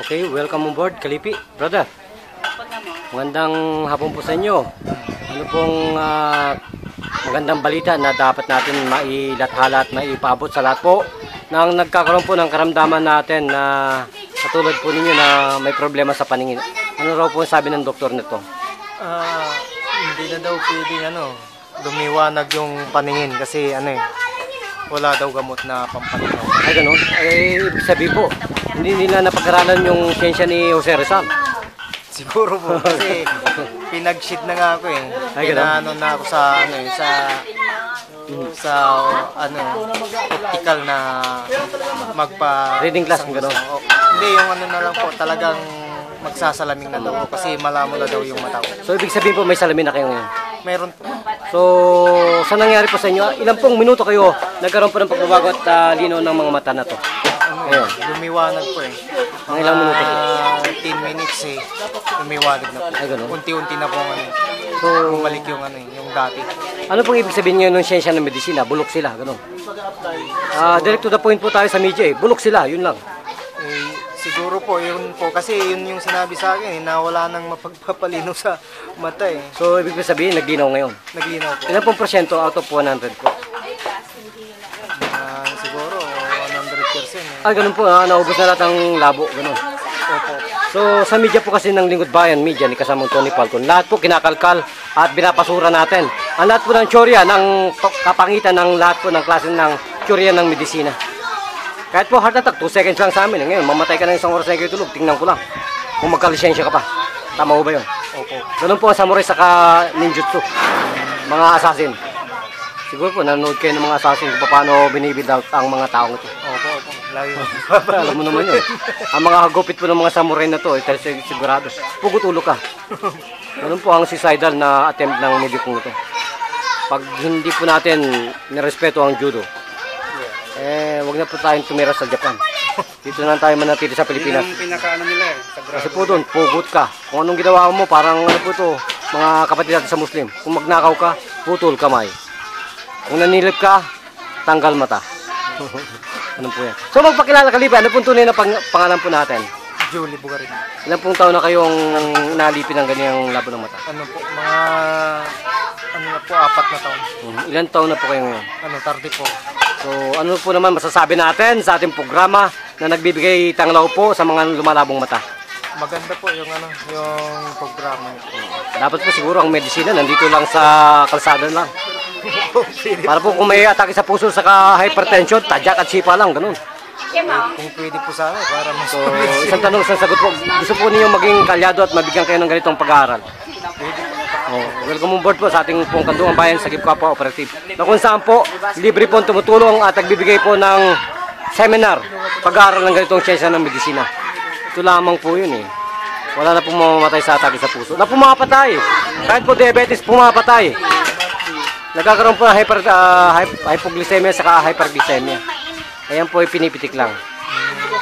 Okay, welcome on board, Kalipi, brother. Magandang hapon po sa inyo. Ano pong magandang balita na dapat natin mailathala at maipaabot sa lahat po nang nagkakaroon po ng karamdaman natin na katulad po ninyo na may problema sa paningin. Ano raw po sabi ng doktor nito? Hindi na daw pwedeng lumiwanag yung paningin kasi wala daw gamot na pampalinaw. Ay ganun? Ibig sabihin po, hindi nila napag-aralan yung siyensya ni Jose Rizal. Siguro po kasi pinag-sheet na nga ako eh. Ay, Pinaano na ako sa optical na reading class ng gano'n. Hindi, yung na lang po talagang magsasalamin na daw kasi malamo na daw yung mata ko. So ibig sabihin po may salamin na kayo ngayon? Meron po. So sa nangyari po sa inyo, ilang pong minuto kayo nagkaroon po ng pagbabago at linaw ng mga mata na to? Lumiwanag po eh. Mga ilang minuto po? 10 minutes eh. Lumiwanag na po. Ay ganun? Unti-unti na po So bumalik yung yung dati. ano pong ibig sabihin ngayon ng siyensya ng medisina? Bulok sila, gano'n? Direct to the point po tayo sa media eh. Bulok sila, yun lang. Siguro po, yun po. Kasi yun yung sinabi sa akin na wala nang mapagpapalino sa mata eh. So ibig sabihin, naglinaw ngayon. Naglinaw po. Ilan pong porsyento out of 100 po? Siguro 100%. Ay ganun po, naubos na lahat ng labo, gano'n. Opo. So sa media po kasi ng Lingkod Bayan Media ni kasamang Tony Falcon, lahat po kinakalkal at binapasura natin. Ang lahat po ng tsorya, ng kapangitan ng lahat po ng klase ng tsorya ng medisina. Kahit po heart attack, 2 seconds lang sa amin. Ngayon, mamatay ka ng 1 oras na kayo tulog, tingnan ko lang. Kung magkalisensya ka pa. Tama ho ba yun? Opo. Ganun po ang samurai sa ninjutsu. Mga assassin. Siguro po, nanonood kayo ng mga assassin kung paano binibid out ang mga taong ito. Opo. Lagi mo. Alam mo naman yun. Ang mga hagupit po ng mga samurai na to, sigurado. Pugot ulo ka. Ganun po ang suicidal na attempt ng medikong ito. Pag hindi po natin nirespeto ang judo, wag na po tayong tumira sa Japan. Dito na tayo manatili sa Pilipinas. Yung pinakaano nila eh. Kasi po doon, pugot ka. Kung anong ginawa mo, parang po to, mga kapatid natin sa Muslim. Kung magnakaw ka, putol kamay. Kung nanilip ka, tanggal mata. Ano po yan? So magpakilala Kalipi, ano pong tunay na pangalan po natin? Julie Bugarin. Ilan pong taon na kayong nalipin ng ganyang labo ng mata? Mga 4 na taon. Ilan taon na po kayo ngayon? 30 po. So ano po naman masasabi natin sa ating programa na nagbibigay tanglaw po sa mga lumalabong mata? Maganda po yung yung programa. Dapat po siguro ang medisina nandito lang sa kalsada lang. Para po kung may atake sa puso sa hypertension, tadyak at sipa lang, ganun. Kung pwede po sana para mas So isang tanong, isang sagot po. Gusto po niyo maging kalyado at mabigyan kayo ng ganitong pag-aaral? Welcome on board po sa ating pong Kandungan Bayan sa Gipkapa Operative. Na kung saan po, libre po tumutulong at nagbibigay po ng seminar, pag-aaral ng ganitong siyensya ng medisina. Ito lamang po yun eh. Wala na pong mamamatay sa atake sa puso. Na pumapatay. Kahit po diabetes, pumapatay. Nagkakaroon po ng hypoglycemia sa hyperglycemia. Ayan po ay pinipitik lang.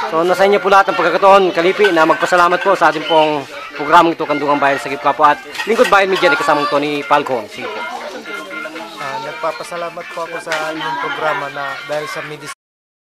So nasa inyo po lahat ng pagkakataon, Kalipi, na magpasalamat po sa ating pong programang ito, Kandungan Bayan sa Gipkapa at Lingkod Bayan Media ni kasamang Tony Falcon. Sige po. Nagpapasalamat po ako sa inyong programa na dahil sa medisina